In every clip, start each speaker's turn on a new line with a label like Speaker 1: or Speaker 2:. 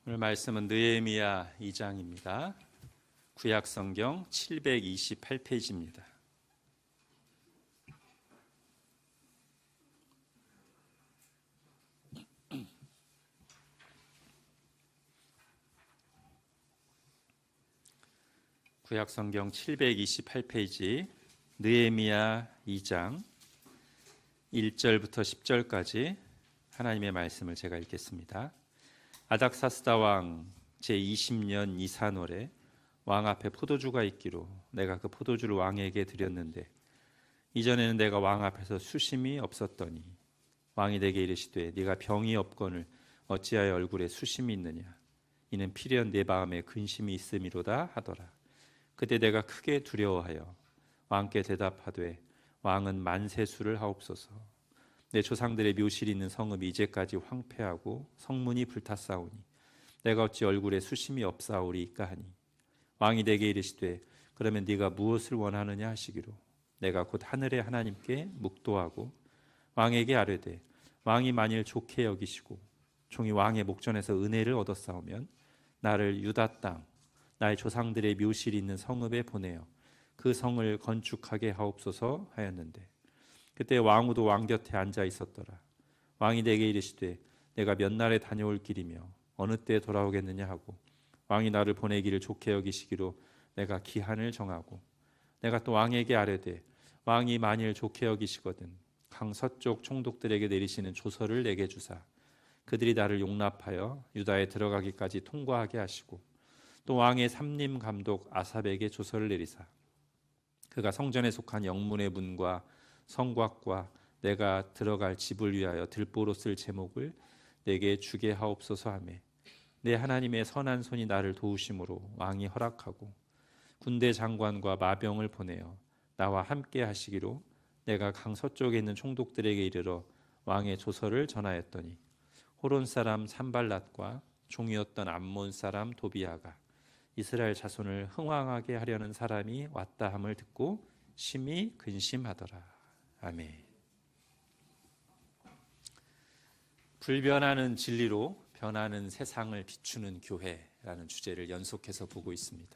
Speaker 1: 오늘 말씀은 느헤미야 2장입니다. 구약 성경 728페이지입니다. 구약 성경 728페이지 느헤미야 2장 1절부터 10절까지 하나님의 말씀을 제가 읽겠습니다. 아닥사스다 왕 제20년 니산월에 왕 앞에 포도주가 있기로 내가 그 포도주를 왕에게 드렸는데 이전에는 내가 왕 앞에서 수심이 없었더니 왕이 내게 이르시되 네가 병이 없거늘 어찌하여 얼굴에 수심이 있느냐 이는 필연 내 마음에 근심이 있음이로다 하더라. 그때 내가 크게 두려워하여 왕께 대답하되 왕은 만세수를 하옵소서. 내 조상들의 묘실이 있는 성읍이 이제까지 황폐하고 성문이 불탔사오니 내가 어찌 얼굴에 수심이 없사오리까 하니 왕이 내게 이르시되 그러면 네가 무엇을 원하느냐 하시기로 내가 곧 하늘의 하나님께 묵도하고 왕에게 아뢰되 왕이 만일 좋게 여기시고 종이 왕의 목전에서 은혜를 얻었사오면 나를 유다 땅 나의 조상들의 묘실이 있는 성읍에 보내어 그 성을 건축하게 하옵소서 하였는데 그때 왕후도 왕 곁에 앉아 있었더라. 왕이 내게 이르시되 내가 몇 날에 다녀올 길이며 어느 때 돌아오겠느냐 하고 왕이 나를 보내기를 좋게 여기시기로 내가 기한을 정하고 내가 또 왕에게 아뢰되 왕이 만일 좋게 여기시거든 강 서쪽 총독들에게 내리시는 조서를 내게 주사 그들이 나를 용납하여 유다에 들어가기까지 통과하게 하시고 또 왕의 삼림 감독 아삽에게 조서를 내리사 그가 성전에 속한 영문의 문과 성곽과 내가 들어갈 집을 위하여 들보로 쓸 제목을 내게 주게 하옵소서 하며 내 하나님의 선한 손이 나를 도우심으로 왕이 허락하고 군대 장관과 마병을 보내어 나와 함께 하시기로 내가 강 서쪽에 있는 총독들에게 이르러 왕의 조서를 전하였더니 호론 사람 산발랏과 종이었던 암몬 사람 도비아가 이스라엘 자손을 흥왕하게 하려는 사람이 왔다 함을 듣고 심히 근심하더라. 아멘. 불변하는 진리로 변하는 세상을 비추는 교회라는 주제를 연속해서 보고 있습니다.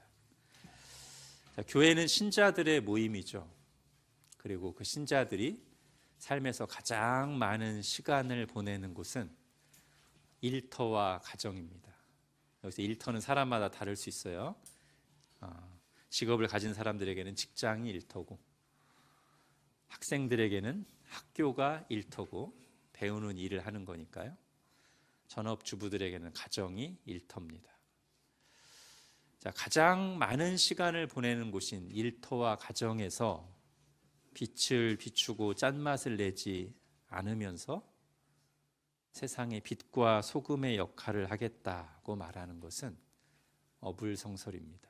Speaker 1: 자, 교회는 신자들의 모임이죠. 그리고 그 신자들이 삶에서 가장 많은 시간을 보내는 곳은 일터와 가정입니다. 여기서 일터는 사람마다 다를 수 있어요. 직업을 가진 사람들에게는 직장이 일터고 학생들에게는 학교가 일터고 배우는 일을 하는 거니까요. 전업주부들에게는 가정이 일터입니다. 자, 가장 많은 시간을 보내는 곳인 일터와 가정에서 빛을 비추고 짠맛을 내지 않으면서 세상의 빛과 소금의 역할을 하겠다고 말하는 것은 어불성설입니다.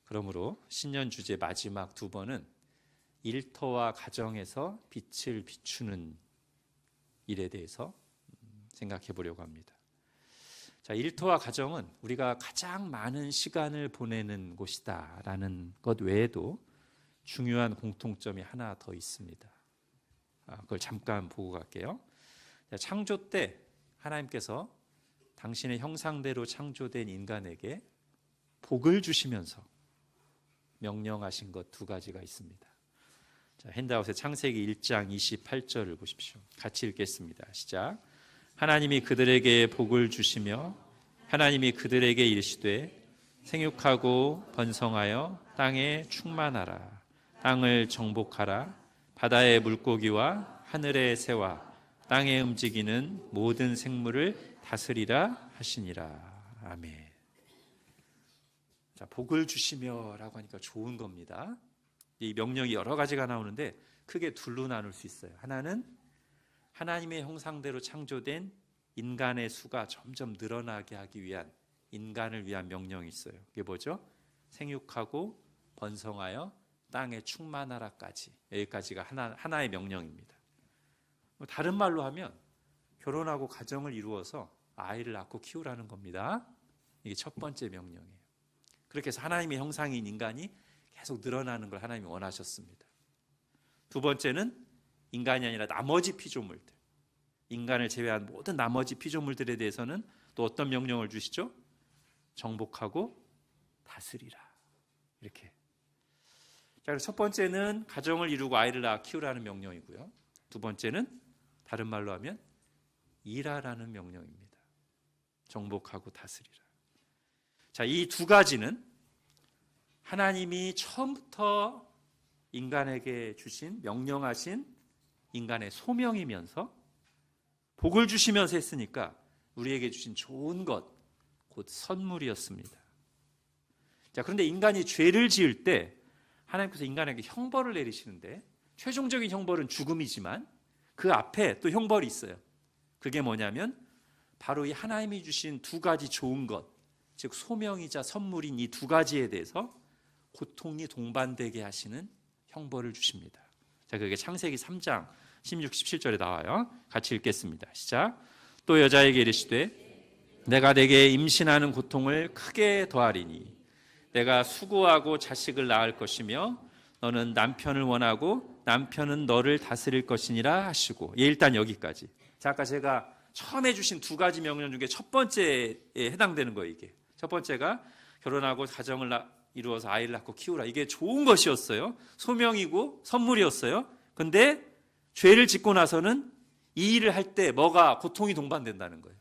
Speaker 1: 그러므로 신년 주제 마지막 두 번은 일터와 가정에서 빛을 비추는 일에 대해서 생각해 보려고 합니다. 자, 일터와 가정은 우리가 가장 많은 시간을 보내는 곳이다라는 것 외에도 중요한 공통점이 하나 더 있습니다. 그걸 잠깐 보고 갈게요. 자, 창조 때 하나님께서 당신의 형상대로 창조된 인간에게 복을 주시면서 명령하신 것 두 가지가 있습니다. 자, 핸드아웃의 창세기 1장 28절을 보십시오. 같이 읽겠습니다. 시작. 하나님이 그들에게 복을 주시며 하나님이 그들에게 이르시되 생육하고 번성하여 땅에 충만하라. 땅을 정복하라. 바다의 물고기와 하늘의 새와 땅에 움직이는 모든 생물을 다스리라 하시니라. 아멘. 자, 복을 주시며라고 하니까 좋은 겁니다. 이 명령이 여러 가지가 나오는데 크게 둘로 나눌 수 있어요. 하나는 하나님의 형상대로 창조된 인간의 수가 점점 늘어나게 하기 위한 인간을 위한 명령이 있어요. 그게 뭐죠? 생육하고 번성하여 땅에 충만하라까지. 여기까지가 하나의 명령입니다. 다른 말로 하면 결혼하고 가정을 이루어서 아이를 낳고 키우라는 겁니다. 이게 첫 번째 명령이에요. 그렇게 해서 하나님의 형상인 인간이 계속 늘어나는 걸 하나님이 원하셨습니다. 두 번째는 인간이 아니라 나머지 피조물들, 인간을 제외한 모든 나머지 피조물들에 대해서는 또 어떤 명령을 주시죠? 정복하고 다스리라. 이렇게. 자, 첫 번째는 가정을 이루고 아이를 낳아 키우라는 명령이고요. 두 번째는 다른 말로 하면 일하라는 명령입니다. 정복하고 다스리라. 자, 이 두 가지는 하나님이 처음부터 인간에게 주신 명령하신 인간의 소명이면서 복을 주시면서 했으니까 우리에게 주신 좋은 것, 곧 선물이었습니다. 자, 그런데 인간이 죄를 지을 때 하나님께서 인간에게 형벌을 내리시는데 최종적인 형벌은 죽음이지만 그 앞에 또 형벌이 있어요. 그게 뭐냐면 바로 이 하나님이 주신 두 가지 좋은 것, 즉 소명이자 선물인 이 두 가지에 대해서 고통이 동반되게 하시는 형벌을 주십니다. 자, 그게 창세기 3장 16, 17절에 나와요. 같이 읽겠습니다. 시작. 또 여자에게 이르시되 내가 네게 임신하는 고통을 크게 더하리니 내가 수고하고 자식을 낳을 것이며 너는 남편을 원하고 남편은 너를 다스릴 것이니라 하시고. 예, 일단 여기까지. 자, 아까 제가 처음에 주신 두 가지 명령 중에 첫 번째에 해당되는 거예요. 이게 첫 번째가 결혼하고 가정을 이루어서 아이를 낳고 키우라. 이게 좋은 것이었어요. 소명이고 선물이었어요. 근데 죄를 짓고 나서는 이 일을 할 때 뭐가 고통이 동반된다는 거예요.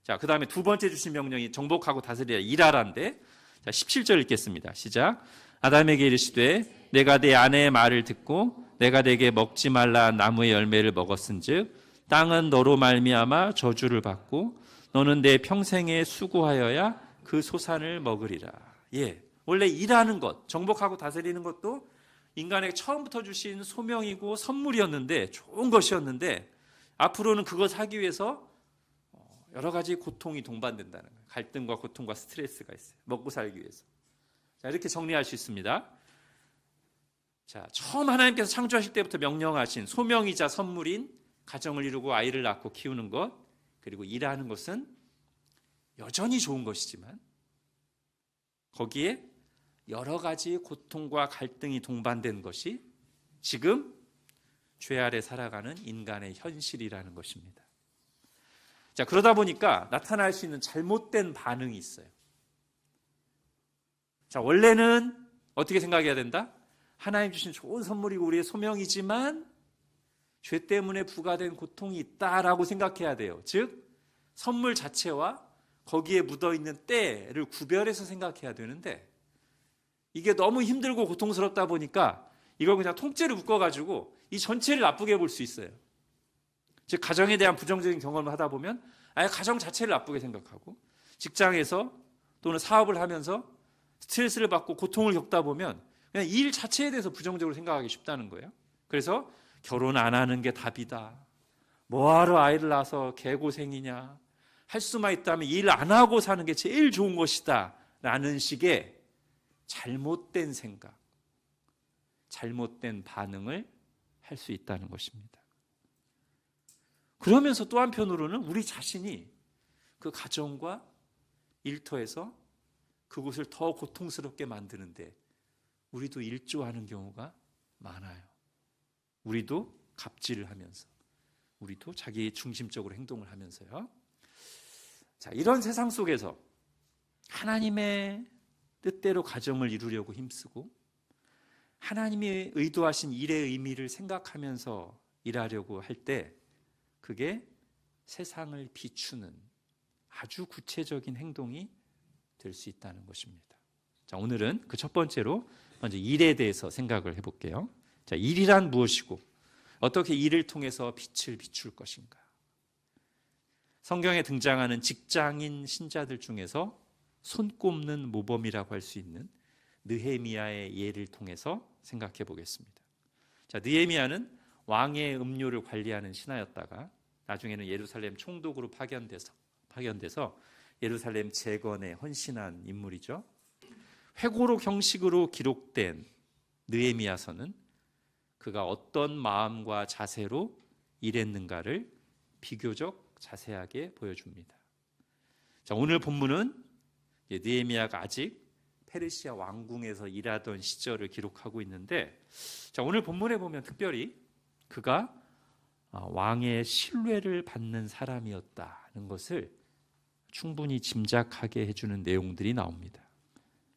Speaker 1: 자, 그 다음에 두 번째 주신 명령이 정복하고 다스리라, 일하라인데, 자, 17절 읽겠습니다. 시작. 아담에게 이르시되 내가 네 아내의 말을 듣고 내가 네게 먹지 말라 나무의 열매를 먹었은즉 땅은 너로 말미암아 저주를 받고 너는 내 평생에 수고하여야 그 소산을 먹으리라. 예, 원래 일하는 것, 정복하고 다스리는 것도 인간에게 처음부터 주신 소명이고 선물이었는데, 좋은 것이었는데 앞으로는 그것을 하기 위해서 여러 가지 고통이 동반된다는 거예요. 갈등과 고통과 스트레스가 있어요. 먹고 살기 위해서. 자, 이렇게 정리할 수 있습니다. 자, 처음 하나님께서 창조하실 때부터 명령하신 소명이자 선물인 가정을 이루고 아이를 낳고 키우는 것, 그리고 일하는 것은 여전히 좋은 것이지만 거기에 여러 가지 고통과 갈등이 동반된 것이 지금 죄 아래 살아가는 인간의 현실이라는 것입니다. 자, 그러다 보니까 나타날 수 있는 잘못된 반응이 있어요. 자, 원래는 어떻게 생각해야 된다? 하나님 주신 좋은 선물이고 우리의 소명이지만 죄 때문에 부과된 고통이 있다라고 생각해야 돼요. 즉, 선물 자체와 거기에 묻어있는 때를 구별해서 생각해야 되는데 이게 너무 힘들고 고통스럽다 보니까 이걸 그냥 통째로 묶어가지고 이 전체를 나쁘게 볼 수 있어요. 즉, 가정에 대한 부정적인 경험을 하다 보면 아예 가정 자체를 나쁘게 생각하고 직장에서 또는 사업을 하면서 스트레스를 받고 고통을 겪다 보면 그냥 일 자체에 대해서 부정적으로 생각하기 쉽다는 거예요. 그래서 결혼 안 하는 게 답이다. 뭐하러 아이를 낳아서 개고생이냐. 할 수만 있다면 일 안 하고 사는 게 제일 좋은 것이다. 라는 식의 잘못된 생각, 잘못된 반응을 할 수 있다는 것입니다. 그러면서 또 한편으로는 우리 자신이 그 가정과 일터에서 그곳을 더 고통스럽게 만드는데 우리도 일조하는 경우가 많아요. 우리도 갑질을 하면서, 우리도 자기 중심적으로 행동을 하면서요. 자, 이런 세상 속에서 하나님의 뜻대로 가정을 이루려고 힘쓰고 하나님이 의도하신 일의 의미를 생각하면서 일하려고 할 때 그게 세상을 비추는 아주 구체적인 행동이 될 수 있다는 것입니다. 자, 오늘은 그 첫 번째로 먼저 일에 대해서 생각을 해볼게요. 자, 일이란 무엇이고 어떻게 일을 통해서 빛을 비출 것인가? 성경에 등장하는 직장인 신자들 중에서 손꼽는 모범이라고 할 수 있는 느헤미야의 예를 통해서 생각해 보겠습니다. 자, 느헤미야는 왕의 음료를 관리하는 신하였다가 나중에는 예루살렘 총독으로 파견돼서 예루살렘 재건에 헌신한 인물이죠. 회고록 형식으로 기록된 느헤미야서는 그가 어떤 마음과 자세로 일했는가를 비교적 자세하게 보여줍니다. 자, 오늘 본문은 느헤미야가 아직 페르시아 왕궁에서 일하던 시절을 기록하고 있는데, 자, 오늘 본문에 보면 특별히 그가 왕의 신뢰를 받는 사람이었다는 것을 충분히 짐작하게 해주는 내용들이 나옵니다.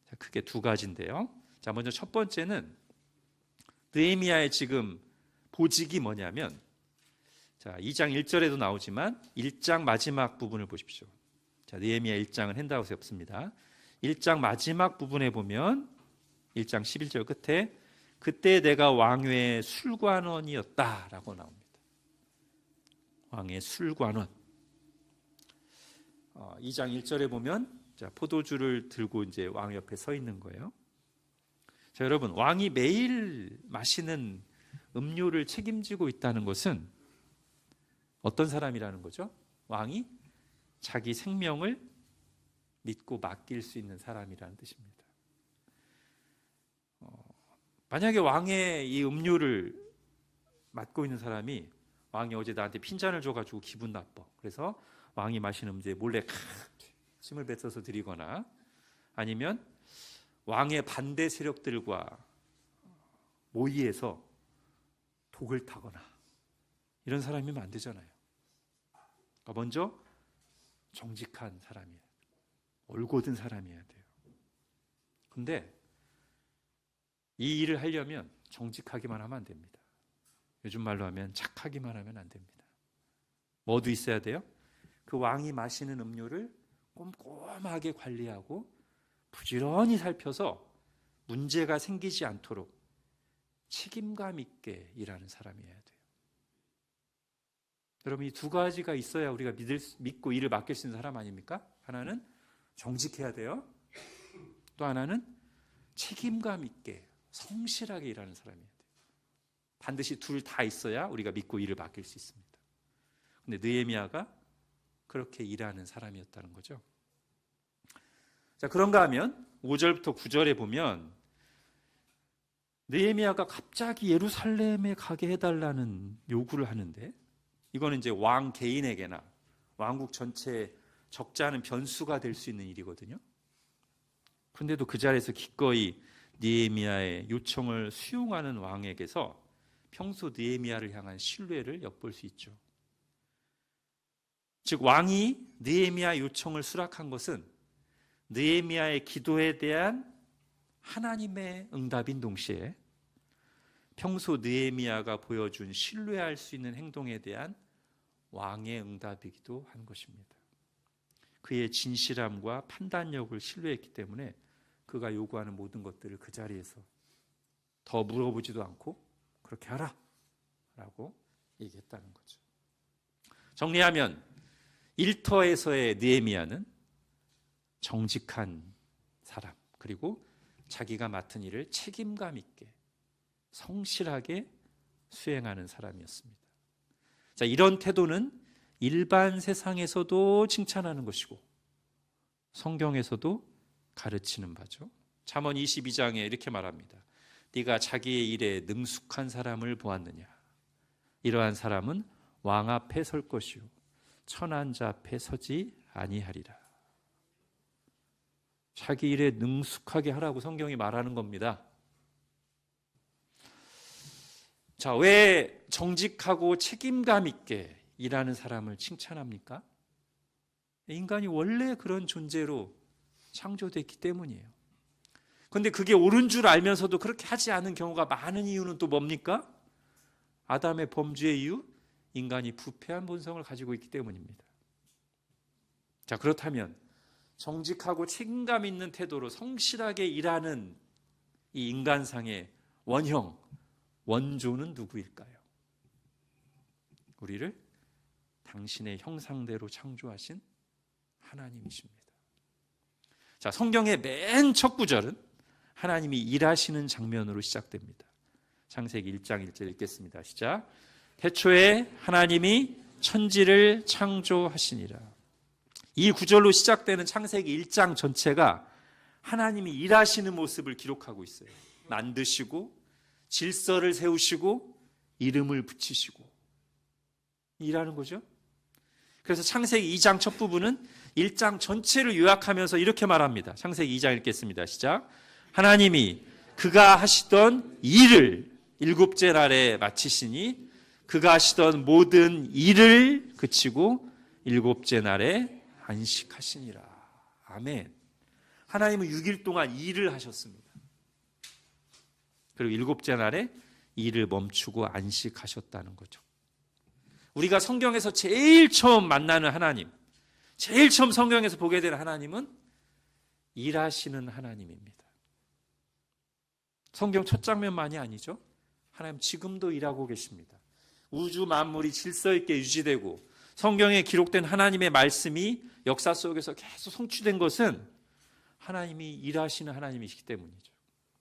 Speaker 1: 자, 크게 두 가지인데요. 자, 먼저 첫 번째는 느헤미야의 지금 보직이 뭐냐면, 자, 2장 1절에도 나오지만 1장 마지막 부분을 보십시오. 자, 느헤미야 1장은 핸드아웃에 없습니다. 1장 마지막 부분에 보면 1장 11절 끝에 그때 내가 왕외의 술관원이었다라고 나옵니다. 왕의 술관원. 2장 1절에 보면 자, 포도주를 들고 이제 왕 옆에 서 있는 거예요. 자, 여러분, 왕이 매일 마시는 음료를 책임지고 있다는 것은 어떤 사람이라는 거죠? 왕이 자기 생명을 믿고 맡길 수 있는 사람이라는 뜻입니다. 만약에 왕의 이 음료를 맡고 있는 사람이 왕이 어제 나한테 핀잔을 줘가지고 기분 나빠. 그래서 왕이 마시는 음료에 몰래 침을 뱉어서 드리거나 아니면 왕의 반대 세력들과 모의해서 독을 타거나 이런 사람이면 안 되잖아요. 그러니까 먼저 정직한 사람이에요. 올곧은 사람이어야 돼요. 근데 이 일을 하려면 정직하기만 하면 안 됩니다. 요즘 말로 하면 착하기만 하면 안 됩니다. 뭐도 있어야 돼요? 그 왕이 마시는 음료를 꼼꼼하게 관리하고 부지런히 살펴서 문제가 생기지 않도록 책임감 있게 일하는 사람이어야 돼요. 여러분, 이 두 가지가 있어야 우리가 믿고 일을 맡길 수 있는 사람 아닙니까? 하나는 정직해야 돼요. 또 하나는 책임감 있게 성실하게 일하는 사람이어야 돼요. 반드시 둘 다 있어야 우리가 믿고 일을 맡길 수 있습니다. 근데 느헤미야가 그렇게 일하는 사람이었다는 거죠. 자, 그런가 하면 5절부터 9절에 보면 느헤미야가 갑자기 예루살렘에 가게 해달라는 요구를 하는데, 이거는 이제 왕 개인에게나 왕국 전체에 적지 않은 변수가 될 수 있는 일이거든요. 그런데도 그 자리에서 기꺼이 느헤미야의 요청을 수용하는 왕에게서 평소 느헤미야를 향한 신뢰를 엿볼 수 있죠. 즉, 왕이 느헤미야 요청을 수락한 것은 느헤미야의 기도에 대한 하나님의 응답인 동시에 평소 느헤미야가 보여준 신뢰할 수 있는 행동에 대한 왕의 응답이기도 한 것입니다. 그의 진실함과 판단력을 신뢰했기 때문에 그가 요구하는 모든 것들을 그 자리에서 더 물어보지도 않고 그렇게 하라 라고 얘기했다는 거죠. 정리하면 일터에서의 느헤미야는 정직한 사람, 그리고 자기가 맡은 일을 책임감 있게 성실하게 수행하는 사람이었습니다. 자, 이런 태도는 일반 세상에서도 칭찬하는 것이고 성경에서도 가르치는 바죠. 잠언 22장에 이렇게 말합니다. 네가 자기의 일에 능숙한 사람을 보았느냐? 이러한 사람은 왕 앞에 설 것이요 천한 자 앞에 서지 아니하리라. 자기 일에 능숙하게 하라고 성경이 말하는 겁니다. 자, 왜 정직하고 책임감 있게 일하는 사람을 칭찬합니까? 인간이 원래 그런 존재로 창조됐기 때문이에요. 그런데 그게 옳은 줄 알면서도 그렇게 하지 않은 경우가 많은 이유는 또 뭡니까? 아담의 범죄의 이유, 인간이 부패한 본성을 가지고 있기 때문입니다. 자, 그렇다면 정직하고 책임감 있는 태도로 성실하게 일하는 이 인간상의 원형, 원조는 누구일까요? 우리를 당신의 형상대로 창조하신 하나님이십니다. 자, 성경의 맨 첫 구절은 하나님이 일하시는 장면으로 시작됩니다. 창세기 1장 1절 읽겠습니다. 시작. 태초에 하나님이 천지를 창조하시니라. 이 구절로 시작되는 창세기 1장 전체가 하나님이 일하시는 모습을 기록하고 있어요. 만드시고 질서를 세우시고 이름을 붙이시고 일하는 거죠. 그래서 창세기 2장 첫 부분은 1장 전체를 요약하면서 이렇게 말합니다. 창세기 2장 읽겠습니다. 시작. 하나님이 그가 하시던 일을 일곱째 날에 마치시니 그가 하시던 모든 일을 그치고 일곱째 날에 안식하시니라. 아멘. 하나님은 6일 동안 일을 하셨습니다. 그리고 일곱째 날에 일을 멈추고 안식하셨다는 거죠. 우리가 성경에서 제일 처음 만나는 하나님, 제일 처음 성경에서 보게 되는 하나님은 일하시는 하나님입니다. 성경 첫 장면만이 아니죠. 하나님 지금도 일하고 계십니다. 우주 만물이 질서 있게 유지되고 성경에 기록된 하나님의 말씀이 역사 속에서 계속 성취된 것은 하나님이 일하시는 하나님이시기 때문이죠.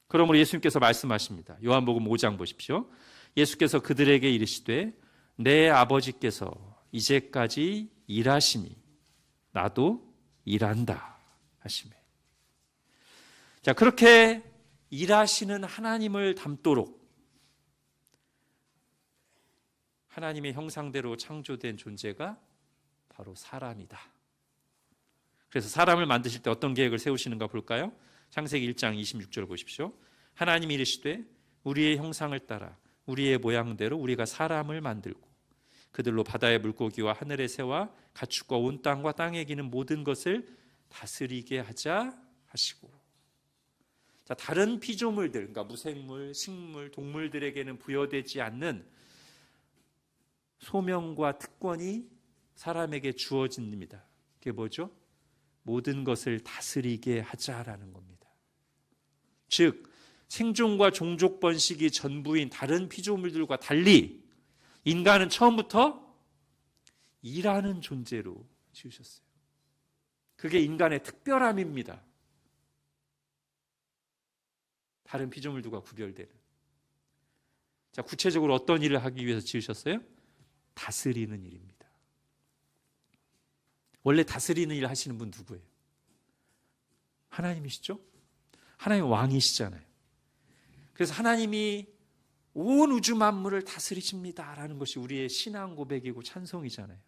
Speaker 1: 그러므로 예수님께서 말씀하십니다. 요한복음 5장 보십시오. 예수께서 그들에게 이르시되 내 아버지께서 이제까지 일하시니 나도 일한다 하시매. 자, 그렇게 일하시는 하나님을 닮도록 하나님의 형상대로 창조된 존재가 바로 사람이다. 그래서 사람을 만드실 때 어떤 계획을 세우시는가 볼까요? 창세기 1장 26절 보십시오. 하나님이 이르시되 우리의 형상을 따라 우리의 모양대로 우리가 사람을 만들고 그들로 바다의 물고기와 하늘의 새와 가축과 온 땅과 땅에 기는 모든 것을 다스리게 하자 하시고. 자, 다른 피조물들, 그러니까 무생물, 식물, 동물들에게는 부여되지 않는 소명과 특권이 사람에게 주어집니다. 그게 뭐죠? 모든 것을 다스리게 하자라는 겁니다. 즉 생존과 종족 번식이 전부인 다른 피조물들과 달리 인간은 처음부터 일하는 존재로 지으셨어요. 그게 인간의 특별함입니다. 다른 피조물들과 구별되는. 자, 구체적으로 어떤 일을 하기 위해서 지으셨어요? 다스리는 일입니다. 원래 다스리는 일을 하시는 분 누구예요? 하나님이시죠? 하나님 왕이시잖아요. 그래서 하나님이 온 우주 만물을 다스리십니다라는 것이 우리의 신앙 고백이고 찬송이잖아요.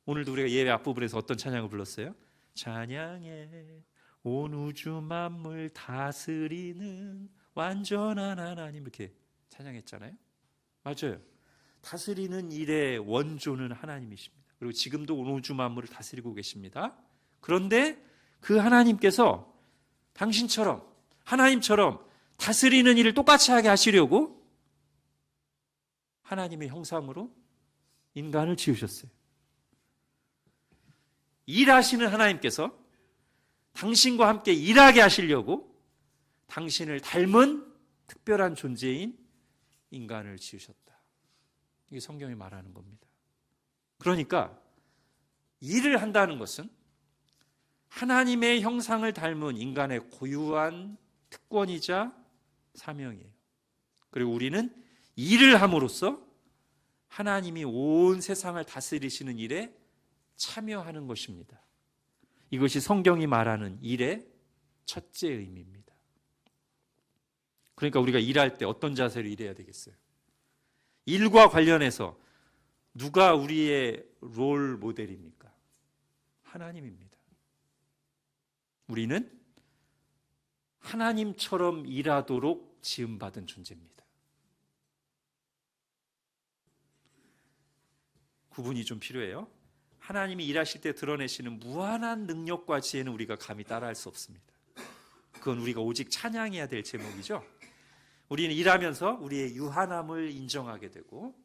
Speaker 1: 오늘도 우리가 예배 앞부분에서 어떤 찬양을 불렀어요? 찬양해 온 우주 만물 다스리는 완전한 하나님, 이렇게 찬양했잖아요. 맞아요. 다스리는 일의 원조는 하나님이십니다. 그리고 지금도 온 우주 만물을 다스리고 계십니다. 그런데 그 하나님께서 당신처럼, 하나님처럼 다스리는 일을 똑같이 하게 하시려고 하나님의 형상으로 인간을 지으셨어요. 일하시는 하나님께서 당신과 함께 일하게 하시려고 당신을 닮은 특별한 존재인 인간을 지으셨다. 이게 성경이 말하는 겁니다. 그러니까 일을 한다는 것은 하나님의 형상을 닮은 인간의 고유한 특권이자 사명이에요. 그리고 우리는 일을 함으로써 하나님이 온 세상을 다스리시는 일에 참여하는 것입니다. 이것이 성경이 말하는 일의 첫째 의미입니다. 그러니까 우리가 일할 때 어떤 자세로 일해야 되겠어요? 일과 관련해서 누가 우리의 롤 모델입니까? 하나님입니다. 우리는 하나님처럼 일하도록 지음받은 존재입니다. 구분이 좀 필요해요. 하나님이 일하실 때 드러내시는 무한한 능력과 지혜는 우리가 감히 따라할 수 없습니다. 그건 우리가 오직 찬양해야 될 제목이죠. 우리는 일하면서 우리의 유한함을 인정하게 되고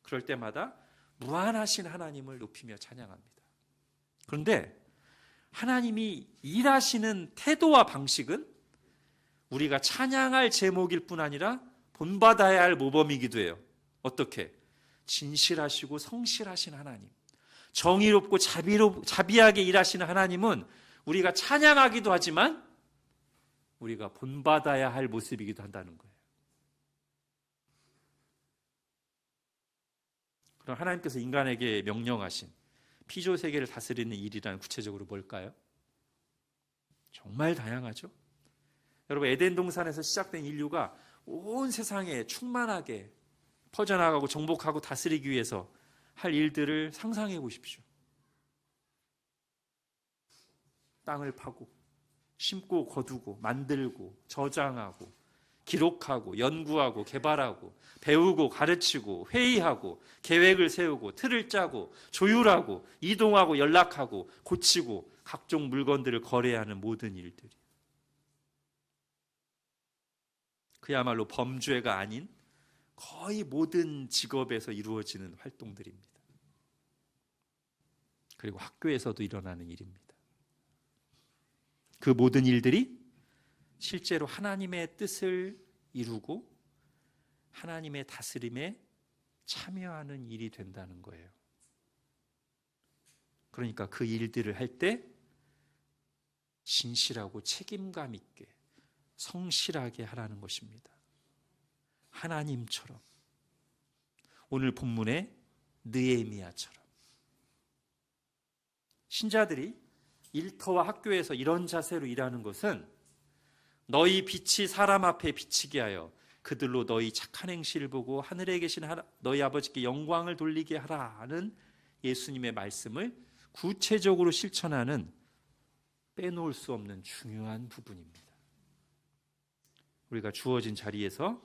Speaker 1: 그럴 때마다 무한하신 하나님을 높이며 찬양합니다. 그런데 하나님이 일하시는 태도와 방식은 우리가 찬양할 제목일 뿐 아니라 본받아야 할 모범이기도 해요. 어떻게? 진실하시고 성실하신 하나님, 정의롭고 자비하게 일하시는 하나님은 우리가 찬양하기도 하지만 우리가 본받아야 할 모습이기도 한다는 거예요. 그럼 하나님께서 인간에게 명령하신 피조 세계를 다스리는 일이란 구체적으로 뭘까요? 정말 다양하죠. 여러분, 에덴 동산에서 시작된 인류가 온 세상에 충만하게 퍼져나가고 정복하고 다스리기 위해서 할 일들을 상상해 보십시오. 땅을 파고 심고 거두고 만들고 저장하고 기록하고 연구하고 개발하고 배우고 가르치고 회의하고 계획을 세우고 틀을 짜고 조율하고 이동하고 연락하고 고치고 각종 물건들을 거래하는 모든 일들이 그야말로 범죄가 아닌 거의 모든 직업에서 이루어지는 활동들입니다. 그리고 학교에서도 일어나는 일입니다. 그 모든 일들이 실제로 하나님의 뜻을 이루고 하나님의 다스림에 참여하는 일이 된다는 거예요. 그러니까 그 일들을 할 때 진실하고 책임감 있게 성실하게 하라는 것입니다. 하나님처럼, 오늘 본문의 느헤미야처럼. 신자들이 일터와 학교에서 이런 자세로 일하는 것은 너희 빛이 사람 앞에 비치게 하여 그들로 너희 착한 행실을 보고 하늘에 계신 너희 아버지께 영광을 돌리게 하라는 예수님의 말씀을 구체적으로 실천하는 빼놓을 수 없는 중요한 부분입니다. 우리가 주어진 자리에서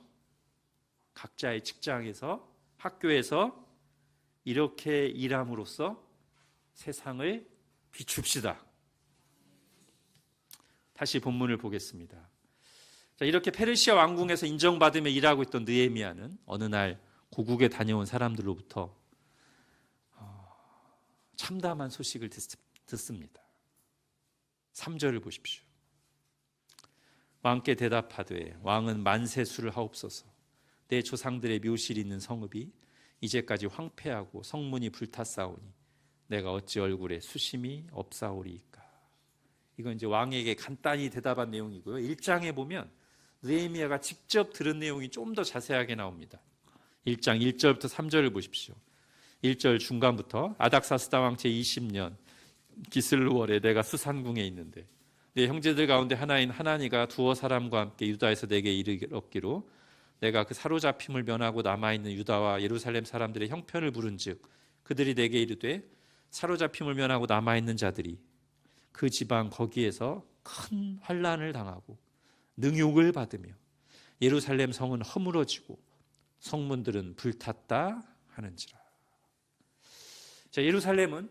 Speaker 1: 각자의 직장에서 학교에서 이렇게 일함으로써 세상을 비춥시다. 다시 본문을 보겠습니다. 자, 이렇게 페르시아 왕궁에서 인정받으며 일하고 있던 느헤미야는 어느 날 고국에 다녀온 사람들로부터 참담한 소식을 듣습니다. 3절을 보십시오. 왕께 대답하되 왕은 만세수를 하옵소서. 내 조상들의 묘실이 있는 성읍이 이제까지 황폐하고 성문이 불탔사오니 내가 어찌 얼굴에 수심이 없사오리이까. 이건 이제 왕에게 간단히 대답한 내용이고요. 1장에 보면 느헤미야가 직접 들은 내용이 좀 더 자세하게 나옵니다. 1장 1절부터 3절을 보십시오. 1절 중간부터 아닥사스다 왕 제20년 기슬루월에 내가 수산궁에 있는데 내 형제들 가운데 하나인 하나니가 두어 사람과 함께 유다에서 내게 이르기로 내가 그 사로잡힘을 면하고 남아있는 유다와 예루살렘 사람들의 형편을 부른즉 그들이 내게 이르되 사로잡힘을 면하고 남아있는 자들이 그 지방 거기에서 큰 환난을 당하고 능욕을 받으며 예루살렘 성은 허물어지고 성문들은 불탔다 하는지라. 자, 예루살렘은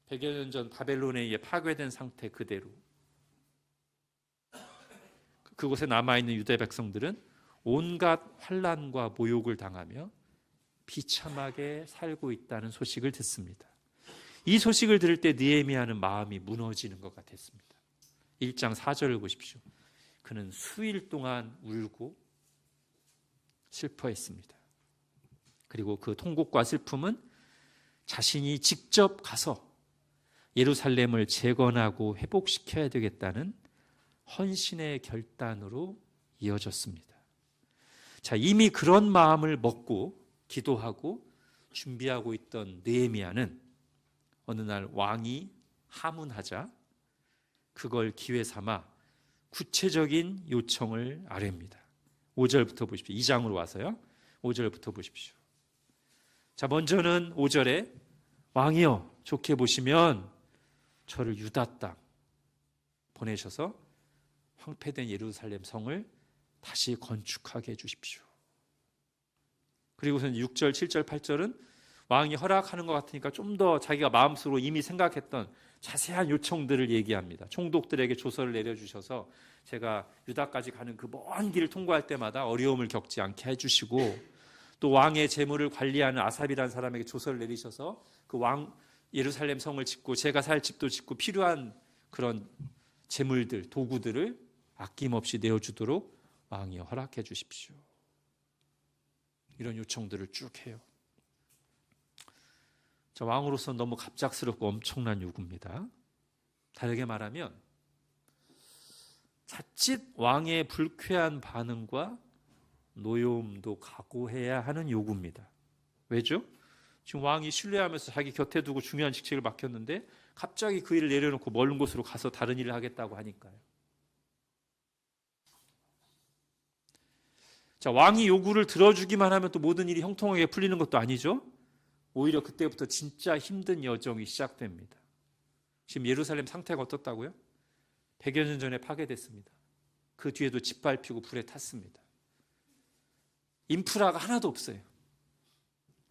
Speaker 1: 100여 년 전 바벨론에 의해 파괴된 상태 그대로 그곳에 남아있는 유대 백성들은 온갖 환난과 모욕을 당하며 비참하게 살고 있다는 소식을 듣습니다. 이 소식을 들을 때 느헤미야는 마음이 무너지는 것 같았습니다. 1장 4절을 보십시오. 그는 수일 동안 울고 슬퍼했습니다. 그리고 그 통곡과 슬픔은 자신이 직접 가서 예루살렘을 재건하고 회복시켜야 되겠다는 헌신의 결단으로 이어졌습니다. 자, 이미 그런 마음을 먹고 기도하고 준비하고 있던 느헤미야는 어느 날 왕이 하문하자 그걸 기회 삼아 구체적인 요청을 아뢰입니다. 5절부터 보십시오. 2장으로 와서요. 5절부터 보십시오. 자, 먼저는 5절에 왕이여 좋게 보시면 저를 유다 땅 보내셔서 황폐된 예루살렘 성을 다시 건축하게 해주십시오. 그리고선 6절, 7절, 8절은 왕이 허락하는 것 같으니까 좀 더 자기가 마음속으로 이미 생각했던 자세한 요청들을 얘기합니다. 총독들에게 조서를 내려주셔서 제가 유다까지 가는 그 먼 길을 통과할 때마다 어려움을 겪지 않게 해주시고 또 왕의 재물을 관리하는 아삽이라는 사람에게 조서를 내리셔서 그 왕 예루살렘 성을 짓고 제가 살 집도 짓고 필요한 그런 재물들, 도구들을 아낌없이 내어주도록 왕이 허락해 주십시오. 이런 요청들을 쭉 해요. 자, 왕으로서 너무 갑작스럽고 엄청난 요구입니다. 다르게 말하면 자칫 왕의 불쾌한 반응과 노여움도 각오해야 하는 요구입니다. 왜죠? 지금 왕이 신뢰하면서 자기 곁에 두고 중요한 직책을 맡겼는데 갑자기 그 일을 내려놓고 먼 곳으로 가서 다른 일을 하겠다고 하니까요. 자, 왕이 요구를 들어주기만 하면 또 모든 일이 형통하게 풀리는 것도 아니죠. 오히려 그때부터 진짜 힘든 여정이 시작됩니다. 지금 예루살렘 상태가 어떻다고요? 100여 년 전에 파괴됐습니다. 그 뒤에도 짓밟히고 불에 탔습니다. 인프라가 하나도 없어요.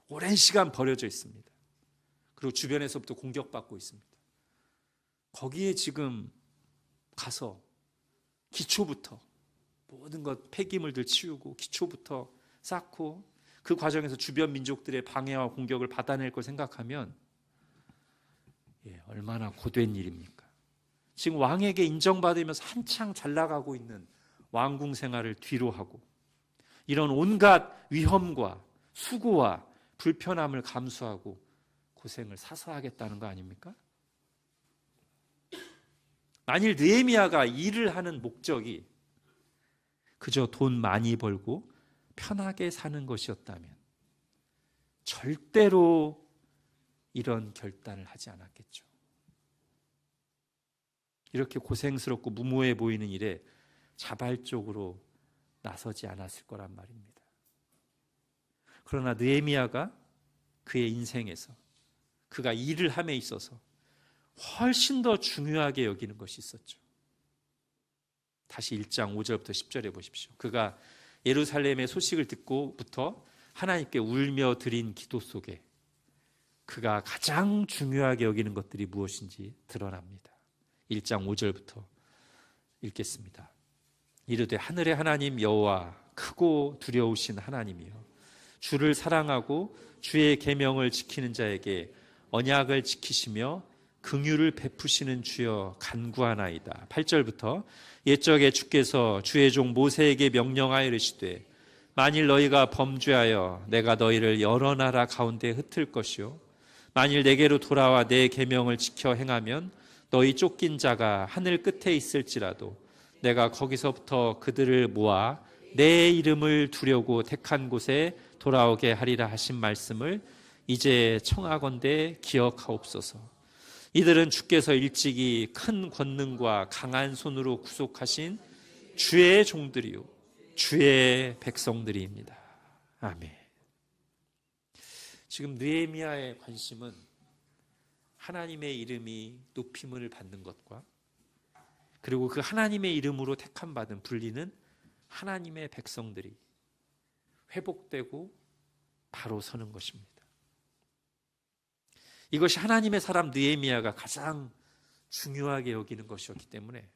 Speaker 1: 오랜 시간 버려져 있습니다. 그리고 주변에서부터 공격받고 있습니다. 거기에 지금 가서 기초부터 모든 것 폐기물들 치우고 기초부터 쌓고 그 과정에서 주변 민족들의 방해와 공격을 받아낼 걸 생각하면 얼마나 고된 일입니까? 지금 왕에게 인정받으면서 한창 잘 나가고 있는 왕궁 생활을 뒤로 하고 이런 온갖 위험과 수고와 불편함을 감수하고 고생을 사서 하겠다는 거 아닙니까? 만일 느헤미야가 일을 하는 목적이 그저 돈 많이 벌고 편하게 사는 것이었다면 절대로 이런 결단을 하지 않았겠죠. 이렇게 고생스럽고 무모해 보이는 일에 자발적으로 나서지 않았을 거란 말입니다. 그러나 느헤미야가 그의 인생에서 그가 일을 함에 있어서 훨씬 더 중요하게 여기는 것이 있었죠. 다시 1장 5절부터 10절에 보십시오. 그가 예루살렘의 소식을 듣고부터 하나님께 울며 드린 기도 속에 그가 가장 중요하게 여기는 것들이 무엇인지 드러납니다. 1장 5절부터 읽겠습니다. 이르되 하늘의 하나님 여호와 크고 두려우신 하나님이여 주를 사랑하고 주의 계명을 지키는 자에게 언약을 지키시며 긍휼을 베푸시는 주여 간구하나이다. 8절부터 옛적에 주께서 주의 종 모세에게 명령하여 이르시되 만일 너희가 범죄하여 내가 너희를 여러 나라 가운데 흩을 것이요 만일 내게로 돌아와 내 계명을 지켜 행하면 너희 쫓긴 자가 하늘 끝에 있을지라도 내가 거기서부터 그들을 모아 내 이름을 두려고 택한 곳에 돌아오게 하리라 하신 말씀을 이제 청하건대 기억하옵소서. 이들은 주께서 일찍이 큰 권능과 강한 손으로 구속하신 주의 종들이요 주의 백성들이입니다. 아멘. 지금 느헤미야의 관심은 하나님의 이름이 높임을 받는 것과 그리고 그 하나님의 이름으로 택함 받은 불리는 하나님의 백성들이 회복되고 바로 서는 것입니다. 이것이 하나님의 사람 느헤미야가 가장 중요하게 여기는 것이었기 때문에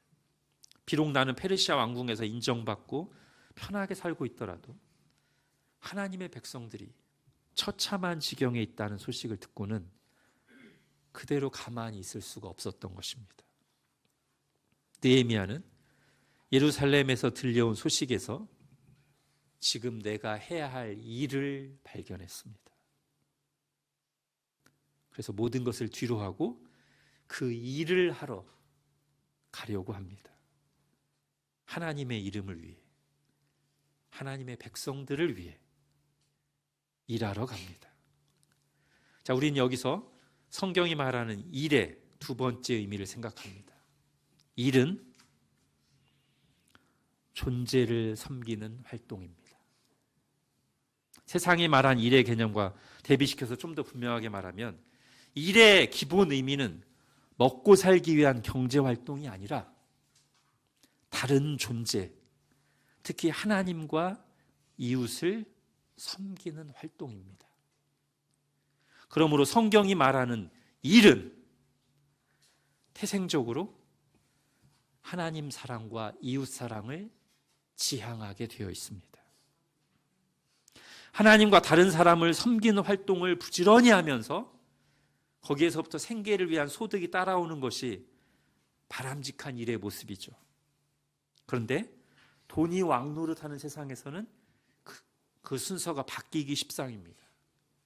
Speaker 1: 비록 나는 페르시아 왕궁에서 인정받고 편하게 살고 있더라도 하나님의 백성들이 처참한 지경에 있다는 소식을 듣고는 그대로 가만히 있을 수가 없었던 것입니다. 느헤미야는 예루살렘에서 들려온 소식에서 지금 내가 해야 할 일을 발견했습니다. 그래서 모든 것을 뒤로 하고 그 일을 하러 가려고 합니다. 하나님의 이름을 위해, 하나님의 백성들을 위해 일하러 갑니다. 자, 우리는 여기서 성경이 말하는 일의 두 번째 의미를 생각합니다. 일은 존재를 섬기는 활동입니다. 세상이 말한 일의 개념과 대비시켜서 좀 더 분명하게 말하면 일의 기본 의미는 먹고 살기 위한 경제 활동이 아니라 다른 존재, 특히 하나님과 이웃을 섬기는 활동입니다. 그러므로 성경이 말하는 일은 태생적으로 하나님 사랑과 이웃 사랑을 지향하게 되어 있습니다. 하나님과 다른 사람을 섬기는 활동을 부지런히 하면서 거기에서부터 생계를 위한 소득이 따라오는 것이 바람직한 일의 모습이죠. 그런데 돈이 왕노릇하는 세상에서는 그 순서가 바뀌기 십상입니다.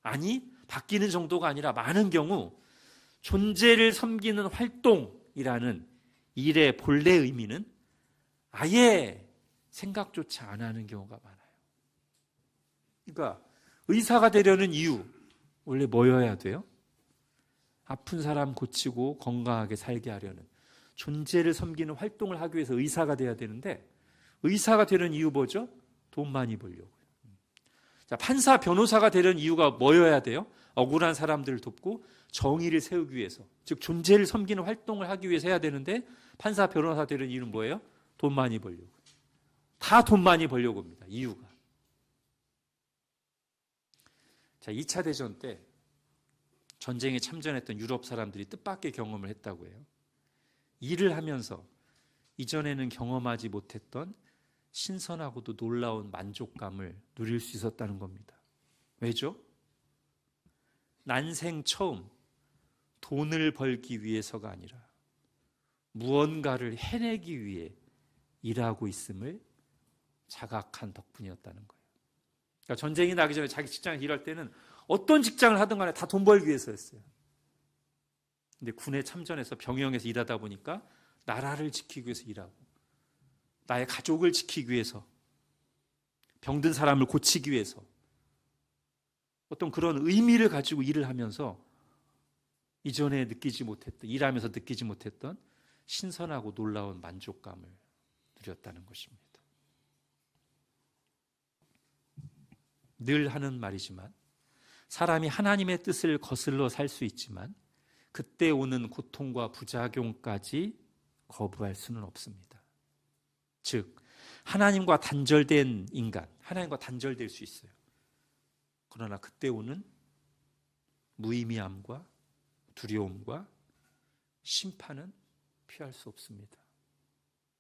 Speaker 1: 아니, 바뀌는 정도가 아니라 많은 경우 존재를 섬기는 활동이라는 일의 본래 의미는 아예 생각조차 안 하는 경우가 많아요. 그러니까 의사가 되려는 이유, 원래 뭐여야 돼요? 아픈 사람 고치고 건강하게 살게 하려는 존재를 섬기는 활동을 하기 위해서 의사가 돼야 되는데 의사가 되는 이유 뭐죠? 돈 많이 벌려고요. 자, 판사, 변호사가 되려는 이유가 뭐여야 돼요? 억울한 사람들을 돕고 정의를 세우기 위해서, 즉 존재를 섬기는 활동을 하기 위해서 해야 되는데 판사, 변호사 되려는 이유는 뭐예요? 돈 많이 벌려고. 다 돈 많이 벌려고 합니다. 이유가. 자, 2차 대전 때 전쟁에 참전했던 유럽 사람들이 뜻밖의 경험을 했다고 해요. 일을 하면서 이전에는 경험하지 못했던 신선하고도 놀라운 만족감을 누릴 수 있었다는 겁니다. 왜죠? 난생 처음 돈을 벌기 위해서가 아니라 무언가를 해내기 위해 일하고 있음을 자각한 덕분이었다는 거예요. 그러니까 전쟁이 나기 전에 자기 직장에서 일할 때는 어떤 직장을 하든 간에 다 돈 벌기 위해서였어요. 근데 군에 참전해서 병영에서 일하다 보니까 나라를 지키기 위해서 일하고 나의 가족을 지키기 위해서 병든 사람을 고치기 위해서 어떤 그런 의미를 가지고 일을 하면서 이전에 느끼지 못했던, 일하면서 느끼지 못했던 신선하고 놀라운 만족감을 누렸다는 것입니다. 늘 하는 말이지만 사람이 하나님의 뜻을 거슬러 살 수 있지만 그때 오는 고통과 부작용까지 거부할 수는 없습니다. 즉 하나님과 단절된 인간, 하나님과 단절될 수 있어요. 그러나 그때 오는 무의미함과 두려움과 심판은 피할 수 없습니다.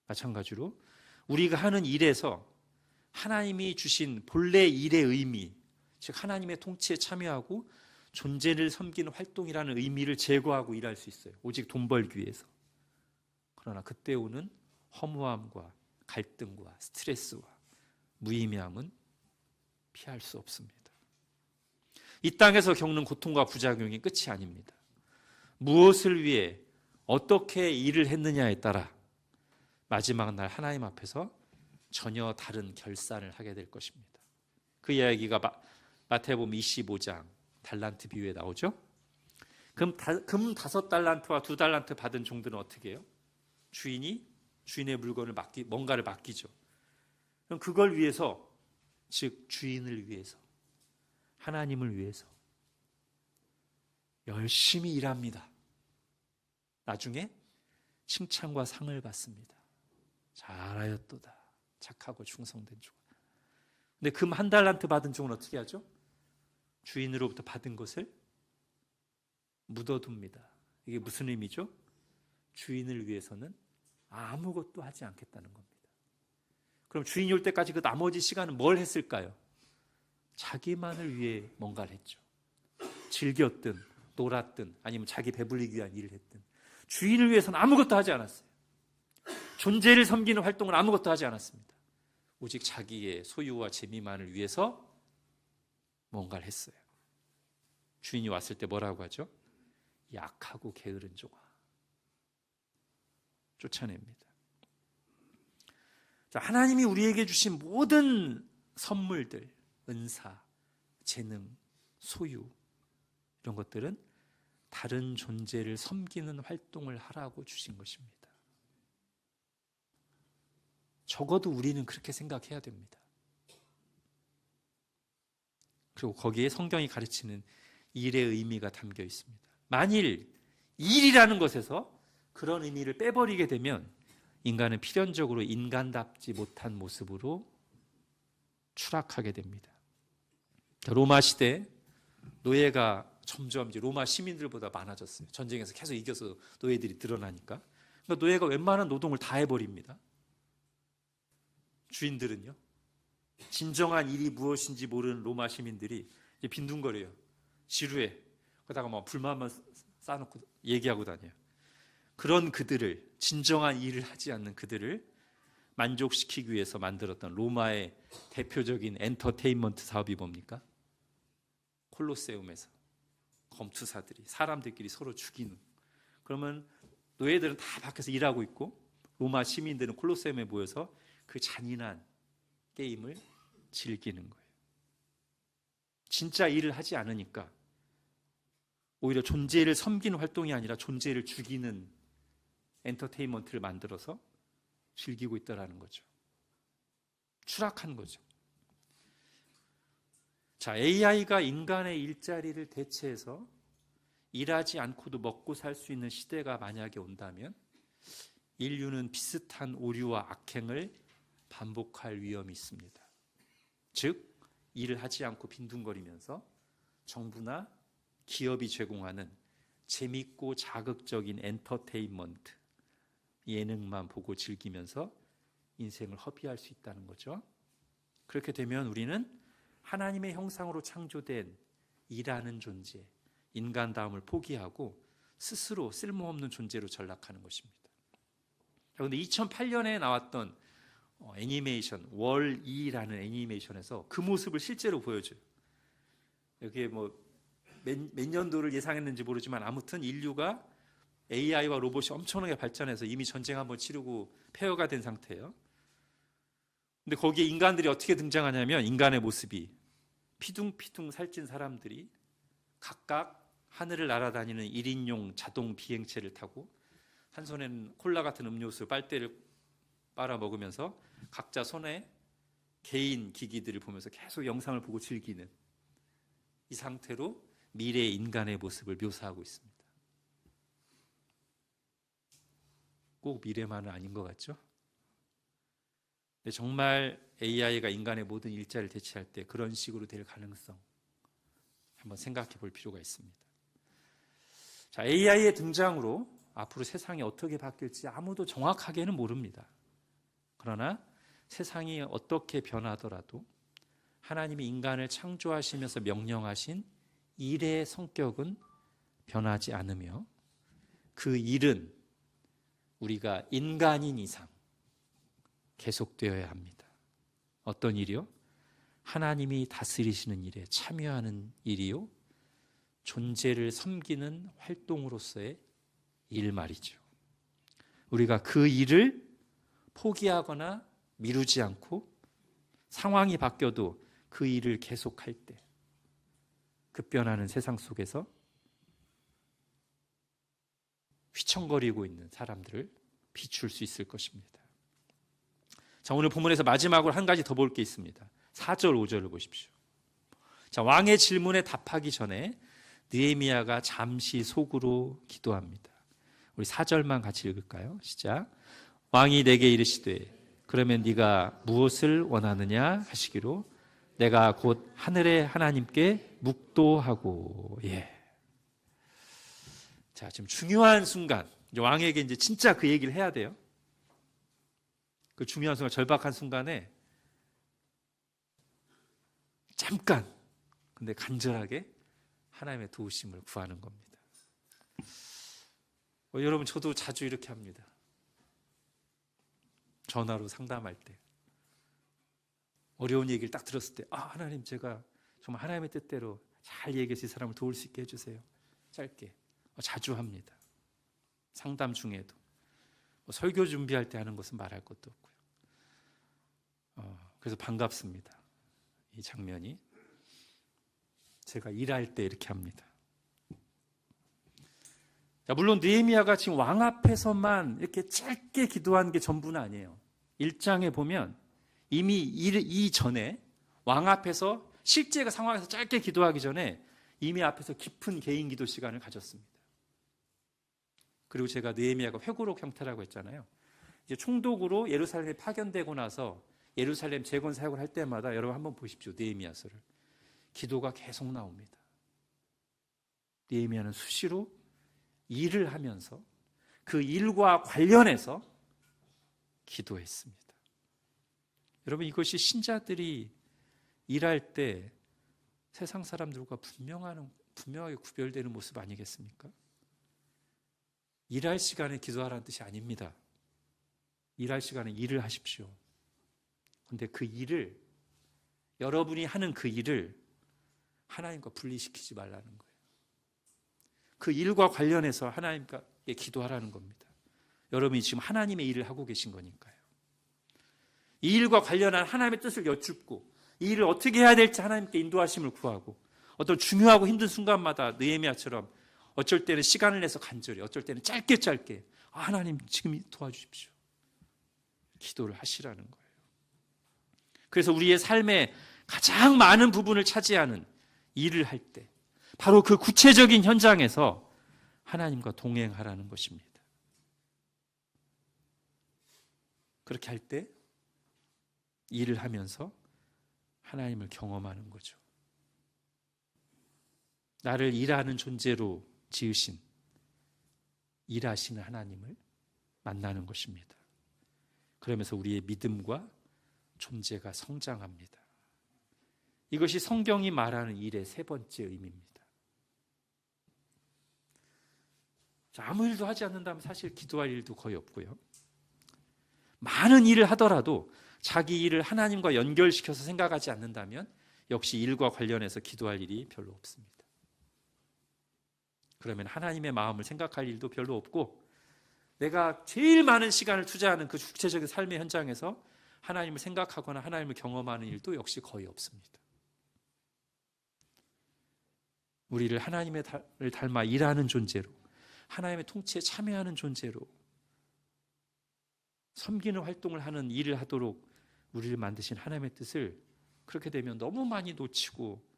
Speaker 1: 마찬가지로 우리가 하는 일에서 하나님이 주신 본래 일의 의미, 즉 하나님의 통치에 참여하고 존재를 섬기는 활동이라는 의미를 제거하고 일할 수 있어요. 오직 돈 벌기 위해서. 그러나 그때 오는 허무함과 갈등과 스트레스와 무의미함은 피할 수 없습니다. 이 땅에서 겪는 고통과 부작용이 끝이 아닙니다. 무엇을 위해 어떻게 일을 했느냐에 따라 마지막 날 하나님 앞에서 전혀 다른 결산을 하게 될 것입니다. 그 이야기가 마태복음 25장 달란트 비유에 나오죠. 금 5달란트와 2달란트 받은 종들은 어떻게 해요? 주인이 주인의 물건을 뭔가를 맡기죠. 그럼 그걸 위해서, 즉 주인을 위해서, 하나님을 위해서 열심히 일합니다. 나중에 칭찬과 상을 받습니다. 잘하였도다. 착하고 충성된 종. 근데 금 1달란트 받은 종은 어떻게 하죠? 주인으로부터 받은 것을 묻어둡니다. 이게 무슨 의미죠? 주인을 위해서는 아무것도 하지 않겠다는 겁니다. 그럼 주인이 올 때까지 그 나머지 시간은 뭘 했을까요? 자기만을 위해 뭔가를 했죠. 즐겼든 놀았든 아니면 자기 배불리기 위한 일을 했든 주인을 위해서는 아무것도 하지 않았어요. 존재를 섬기는 활동을 아무것도 하지 않았습니다. 오직 자기의 소유와 재미만을 위해서 뭔가를 했어요. 주인이 왔을 때 뭐라고 하죠? 약하고 게으른 종아. 쫓아냅니다. 자, 하나님이 우리에게 주신 모든 선물들, 은사, 재능, 소유 이런 것들은 다른 존재를 섬기는 활동을 하라고 주신 것입니다. 적어도 우리는 그렇게 생각해야 됩니다. 그리고 거기에 성경이 가르치는 일의 의미가 담겨 있습니다. 만일 일이라는 것에서 그런 의미를 빼버리게 되면 인간은 필연적으로 인간답지 못한 모습으로 추락하게 됩니다. 로마 시대 노예가 점점 이제 로마 시민들보다 많아졌어요. 전쟁에서 계속 이겨서 노예들이 드러나니까. 그러니까 노예가 웬만한 노동을 다 해버립니다. 주인들은요, 진정한 일이 무엇인지 모르는 로마 시민들이 이제 빈둥거려요. 지루해. 그러다가 막 불만만 쌓아놓고 얘기하고 다녀요. 그런 그들을, 진정한 일을 하지 않는 그들을 만족시키기 위해서 만들었던 로마의 대표적인 엔터테인먼트 사업이 뭡니까? 콜로세움에서 검투사들이 사람들끼리 서로 죽이는. 그러면 노예들은 다 밖에서 일하고 있고 로마 시민들은 콜로세움에 모여서 그 잔인한 게임을 즐기는 거예요. 진짜 일을 하지 않으니까 오히려 존재를 섬기는 활동이 아니라 존재를 죽이는 엔터테인먼트를 만들어서 즐기고 있다는 거죠. 추락한 거죠. 자, AI가 인간의 일자리를 대체해서 일하지 않고도 먹고 살 수 있는 시대가 만약에 온다면 인류는 비슷한 오류와 악행을 반복할 위험이 있습니다. 즉, 일을 하지 않고 빈둥거리면서 정부나 기업이 제공하는 재밌고 자극적인 엔터테인먼트, 예능만 보고 즐기면서 인생을 허비할 수 있다는 거죠. 그렇게 되면 우리는 하나님의 형상으로 창조된 일하는 존재, 인간다움을 포기하고 스스로 쓸모없는 존재로 전락하는 것입니다. 그런데 2008년에 나왔던 애니메이션 월-E라는 애니메이션에서 그 모습을 실제로 보여줘요. 여기에 몇 년도를 예상했는지 모르지만 아무튼 인류가 AI와 로봇이 엄청나게 발전해서 이미 전쟁 한번 치르고 폐허가 된 상태예요. 근데 거기에 인간들이 어떻게 등장하냐면 인간의 모습이 피둥피둥 살찐 사람들이 각각 하늘을 날아다니는 1인용 자동 비행체를 타고 한 손에는 콜라 같은 음료수, 빨대를 빨아 먹으면서 각자 손에 개인 기기들을 보면서 계속 영상을 보고 즐기는 이 상태로 미래의 인간의 모습을 묘사하고 있습니다. 꼭 미래만은 아닌 것 같죠? 근데 정말 AI가 인간의 모든 일자리를 대체할 때 그런 식으로 될 가능성 한번 생각해 볼 필요가 있습니다. 자, AI의 등장으로 앞으로 세상이 어떻게 바뀔지 아무도 정확하게는 모릅니다. 그러나 세상이 어떻게 변하더라도 하나님이 인간을 창조하시면서 명령하신 일의 성격은 변하지 않으며 그 일은 우리가 인간인 이상 계속되어야 합니다. 어떤 일이요? 하나님이 다스리시는 일에 참여하는 일이요, 존재를 섬기는 활동으로서의 일 말이죠. 우리가 그 일을 포기하거나 미루지 않고 상황이 바뀌어도 그 일을 계속할 때 급변하는 세상 속에서 휘청거리고 있는 사람들을 비출 수 있을 것입니다. 자, 오늘 본문에서 마지막으로 한 가지 더 볼 게 있습니다. 4절, 5절을 보십시오. 자, 왕의 질문에 답하기 전에 느헤미야가 잠시 속으로 기도합니다. 우리 4절만 같이 읽을까요? 시작. 왕이 내게 이르시되 그러면 네가 무엇을 원하느냐 하시기로 내가 곧 하늘의 하나님께 묵도하고. 자, 지금 중요한 순간, 왕에게 이제 진짜 그 얘기를 해야 돼요. 그 중요한 순간, 절박한 순간에 잠깐, 근데 간절하게 하나님의 도우심을 구하는 겁니다. 여러분, 저도 자주 이렇게 합니다. 전화로 상담할 때 어려운 얘기를 딱 들었을 때, 하나님, 제가 정말 하나님의 뜻대로 잘 얘기해서 이 사람을 도울 수 있게 해주세요. 짧게. 자주 합니다. 상담 중에도. 설교 준비할 때 하는 것은 말할 것도 없고요. 그래서 반갑습니다. 이 장면이. 제가 일할 때 이렇게 합니다. 자, 물론 느헤미야가 지금 왕 앞에서만 이렇게 짧게 기도한 게 전부는 아니에요. 1장에 보면 이미 이전에 왕 앞에서 실제 상황에서 짧게 기도하기 전에 이미 앞에서 깊은 개인 기도 시간을 가졌습니다. 그리고 제가 느헤미야가 회고록 형태라고 했잖아요. 이제 총독으로 예루살렘에 파견되고 나서 예루살렘 재건 사역을 할 때마다 여러분 한번 보십시오. 느헤미야서를. 기도가 계속 나옵니다. 느헤미야는 수시로 일을 하면서 그 일과 관련해서 기도했습니다. 여러분, 이것이 신자들이 일할 때 세상 사람들과 분명하게 구별되는 모습 아니겠습니까? 일할 시간에 기도하라는 뜻이 아닙니다. 일할 시간에 일을 하십시오. 그런데 그 일을, 여러분이 하는 그 일을 하나님과 분리시키지 말라는 거예요. 그 일과 관련해서 하나님께 기도하라는 겁니다. 여러분이 지금 하나님의 일을 하고 계신 거니까요. 이 일과 관련한 하나님의 뜻을 여쭙고 이 일을 어떻게 해야 될지 하나님께 인도하심을 구하고, 어떤 중요하고 힘든 순간마다 느헤미야처럼 어쩔 때는 시간을 내서 간절히, 어쩔 때는 짧게 하나님 지금 도와주십시오. 기도를 하시라는 거예요. 그래서 우리의 삶의 가장 많은 부분을 차지하는 일을 할 때 바로 그 구체적인 현장에서 하나님과 동행하라는 것입니다. 그렇게 할 때 일을 하면서 하나님을 경험하는 거죠. 나를 일하는 존재로 지으신, 일하시는 하나님을 만나는 것입니다. 그러면서 우리의 믿음과 존재가 성장합니다. 이것이 성경이 말하는 일의 세 번째 의미입니다. 아무 일도 하지 않는다면 사실 기도할 일도 거의 없고요. 많은 일을 하더라도 자기 일을 하나님과 연결시켜서 생각하지 않는다면 역시 일과 관련해서 기도할 일이 별로 없습니다. 그러면 하나님의 마음을 생각할 일도 별로 없고, 내가 제일 많은 시간을 투자하는 그 구체적인 삶의 현장에서 하나님을 생각하거나 하나님을 경험하는 일도 역시 거의 없습니다. 우리를 하나님을 닮아 일하는 존재로, 하나님의 통치에 참여하는 존재로, 섬기는 활동을 하는 일을 하도록 우리를 만드신 하나님의 뜻을 그렇게 되면 너무 많이 놓치고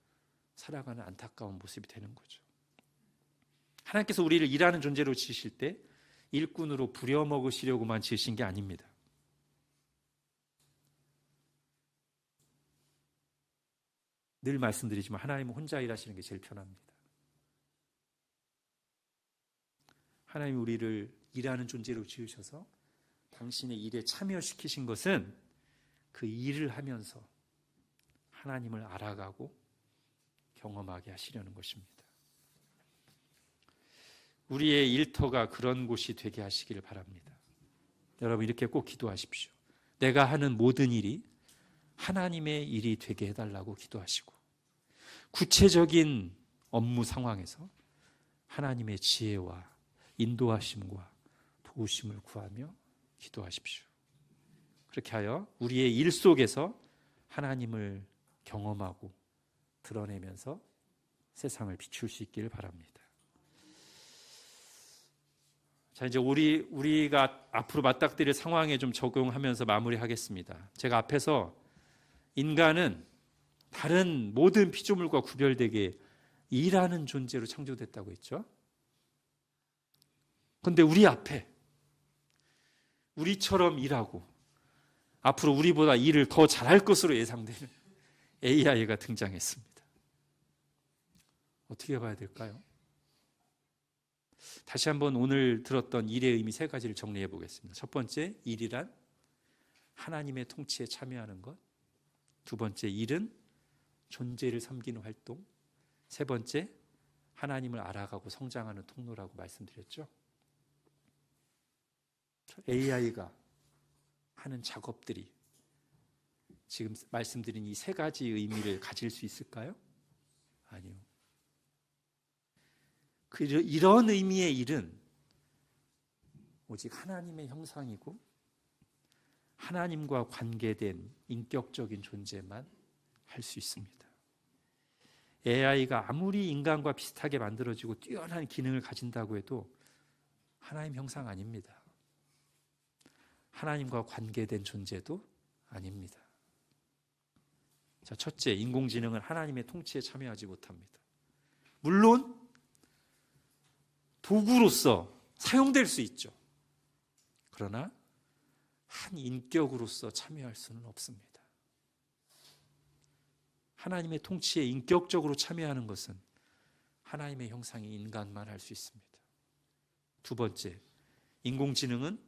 Speaker 1: 살아가는 안타까운 모습이 되는 거죠. 하나님께서 우리를 일하는 존재로 지으실 때 일꾼으로 부려먹으시려고만 지으신 게 아닙니다. 늘 말씀드리지만 하나님은 혼자 일하시는 게 제일 편합니다. 하나님 우리를 일하는 존재로 지으셔서 당신의 일에 참여시키신 것은 그 일을 하면서 하나님을 알아가고 경험하게 하시려는 것입니다. 우리의 일터가 그런 곳이 되게 하시기를 바랍니다. 여러분 이렇게 꼭 기도하십시오. 내가 하는 모든 일이 하나님의 일이 되게 해달라고 기도하시고, 구체적인 업무 상황에서 하나님의 지혜와 인도하심과 도우심을 구하며 기도하십시오. 그렇게 하여 우리의 일 속에서 하나님을 경험하고 드러내면서 세상을 비출 수 있기를 바랍니다. 자, 이제 우리가 앞으로 맞닥뜨릴 상황에 좀 적용하면서 마무리하겠습니다. 제가 앞에서 인간은 다른 모든 피조물과 구별되게 일하는 존재로 창조됐다고 했죠. 그런데 우리 앞에 우리처럼 일하고 앞으로 우리보다 일을 더 잘할 것으로 예상되는 AI가 등장했습니다. 어떻게 봐야 될까요? 다시 한번 오늘 들었던 일의 의미 세 가지를 정리해 보겠습니다. 첫 번째, 일이란 하나님의 통치에 참여하는 것. 두 번째, 일은 존재를 섬기는 활동. 세 번째, 하나님을 알아가고 성장하는 통로라고 말씀드렸죠. AI가 하는 작업들이 지금 말씀드린 이 세 가지 의미를 가질 수 있을까요? 아니요. 이런 의미의 일은 오직 하나님의 형상이고 하나님과 관계된 인격적인 존재만 할 수 있습니다. AI가 아무리 인간과 비슷하게 만들어지고 뛰어난 기능을 가진다고 해도 하나님 형상 아닙니다. 하나님과 관계된 존재도 아닙니다. 자, 첫째, 인공지능은 하나님의 통치에 참여하지 못합니다. 물론 도구로서 사용될 수 있죠. 그러나 한 인격으로서 참여할 수는 없습니다. 하나님의 통치에 인격적으로 참여하는 것은 하나님의 형상인 인간만 할 수 있습니다. 두 번째, 인공지능은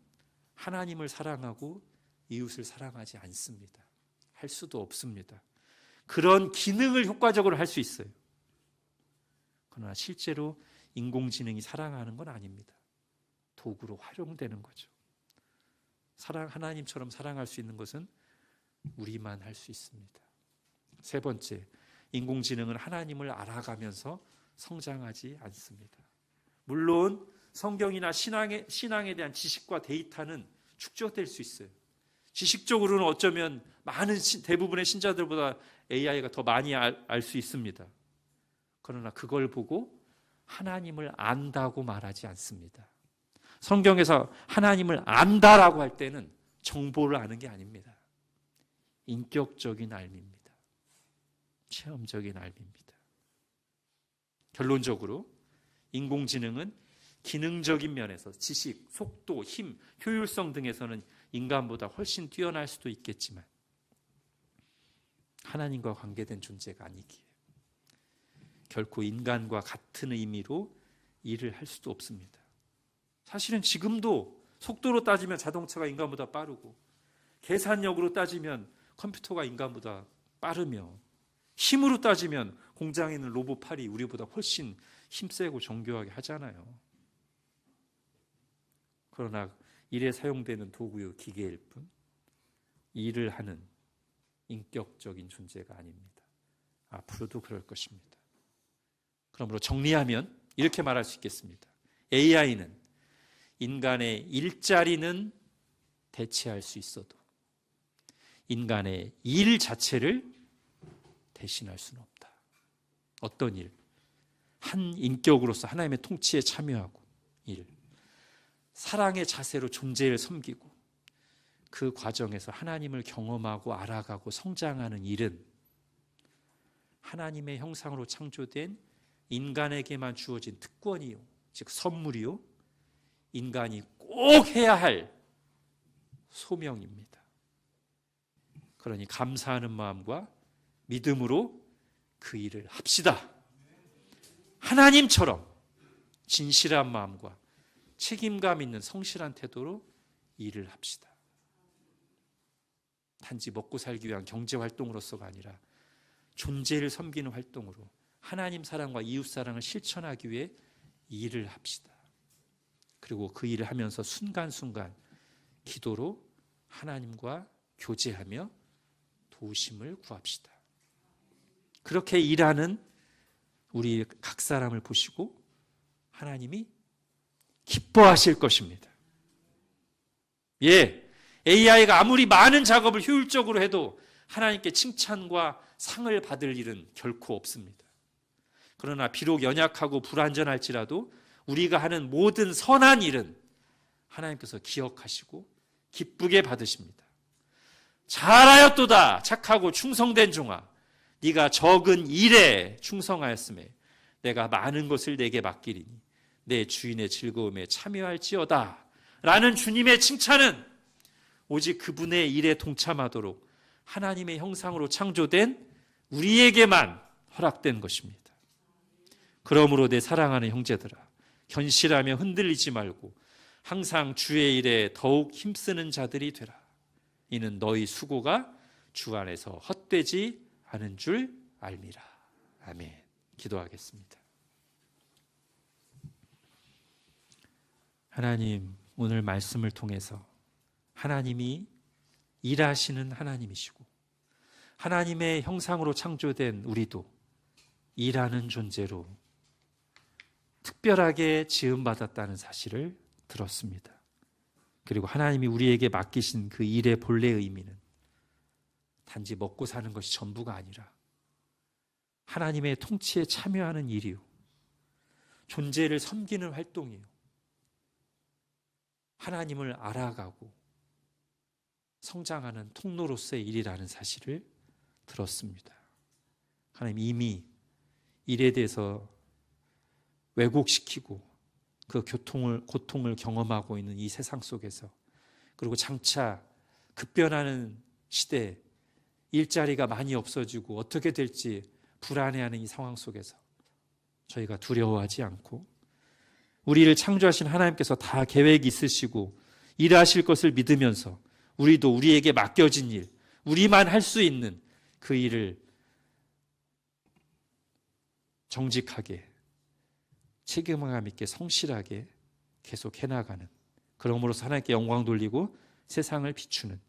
Speaker 1: 하나님을 사랑하고 이웃을 사랑하지 않습니다. 할 수도 없습니다. 그런 기능을 효과적으로 할 수 있어요. 그러나 실제로 인공지능이 사랑하는 건 아닙니다. 도구로 활용되는 거죠. 하나님처럼 사랑할 수 있는 것은 우리만 할 수 있습니다. 세 번째, 인공지능은 하나님을 알아가면서 성장하지 않습니다. 물론 성경이나 신앙에 대한 지식과 데이터는 축적될 수 있어요. 지식적으로는 어쩌면 대부분의 신자들보다 AI가 더 많이 알 수 있습니다. 그러나 그걸 보고 하나님을 안다고 말하지 않습니다. 성경에서 하나님을 안다라고 할 때는 정보를 아는 게 아닙니다. 인격적인 알미입니다. 체험적인 알미입니다. 결론적으로 인공지능은 기능적인 면에서 지식, 속도, 힘, 효율성 등에서는 인간보다 훨씬 뛰어날 수도 있겠지만 하나님과 관계된 존재가 아니기에 결코 인간과 같은 의미로 일을 할 수도 없습니다. 사실은 지금도 속도로 따지면 자동차가 인간보다 빠르고, 계산력으로 따지면 컴퓨터가 인간보다 빠르며, 힘으로 따지면 공장에 있는 로봇 팔이 우리보다 훨씬 힘세고 정교하게 하잖아요. 그러나 일에 사용되는 도구요 기계일 뿐 일을 하는 인격적인 존재가 아닙니다. 앞으로도 그럴 것입니다. 그러므로 정리하면 이렇게 말할 수 있겠습니다. AI는 인간의 일자리는 대체할 수 있어도 인간의 일 자체를 대신할 수는 없다. 어떤 일? 한 인격으로서 하나님의 통치에 참여하고 일. 사랑의 자세로 존재를 섬기고 그 과정에서 하나님을 경험하고 알아가고 성장하는 일은 하나님의 형상으로 창조된 인간에게만 주어진 특권이요, 즉 선물이요, 인간이 꼭 해야 할 소명입니다. 그러니 감사하는 마음과 믿음으로 그 일을 합시다. 하나님처럼 진실한 마음과 책임감 있는 성실한 태도로 일을 합시다. 단지 먹고 살기 위한 경제활동으로서가 아니라 존재를 섬기는 활동으로 하나님 사랑과 이웃 사랑을 실천하기 위해 일을 합시다. 그리고 그 일을 하면서 순간순간 기도로 하나님과 교제하며 도우심을 구합시다. 그렇게 일하는 우리 각 사람을 보시고 하나님이 기뻐하실 것입니다. 예, AI가 아무리 많은 작업을 효율적으로 해도 하나님께 칭찬과 상을 받을 일은 결코 없습니다. 그러나 비록 연약하고 불완전할지라도 우리가 하는 모든 선한 일은 하나님께서 기억하시고 기쁘게 받으십니다. 잘하였도다 착하고 충성된 종아, 네가 적은 일에 충성하였음에 내가 많은 것을 내게 맡기리니 내 주인의 즐거움에 참여할지어다 라는 주님의 칭찬은 오직 그분의 일에 동참하도록 하나님의 형상으로 창조된 우리에게만 허락된 것입니다. 그러므로 내 사랑하는 형제들아, 견실하며 흔들리지 말고 항상 주의 일에 더욱 힘쓰는 자들이 되라. 이는 너희 수고가 주 안에서 헛되지 않은 줄 알미라. 아멘. 기도하겠습니다. 하나님, 오늘 말씀을 통해서 하나님이 일하시는 하나님이시고 하나님의 형상으로 창조된 우리도 일하는 존재로 특별하게 지음받았다는 사실을 들었습니다. 그리고 하나님이 우리에게 맡기신 그 일의 본래 의미는 단지 먹고 사는 것이 전부가 아니라 하나님의 통치에 참여하는 일이요, 존재를 섬기는 활동이요, 하나님을 알아가고 성장하는 통로로서의 일이라는 사실을 들었습니다. 하나님 이미 일에 대해서 왜곡시키고 그 고통을 경험하고 있는 이 세상 속에서, 그리고 장차 급변하는 시대에 일자리가 많이 없어지고 어떻게 될지 불안해하는 이 상황 속에서 저희가 두려워하지 않고 우리를 창조하신 하나님께서 다 계획이 있으시고 일하실 것을 믿으면서 우리도 우리에게 맡겨진 일, 우리만 할 수 있는 그 일을 정직하게, 책임감 있게, 성실하게 계속 해나가는, 그러므로서 하나님께 영광 돌리고 세상을 비추는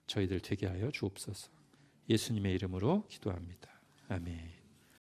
Speaker 1: 저희들 되게 하여 주옵소서. 예수님의 이름으로 기도합니다. 아멘.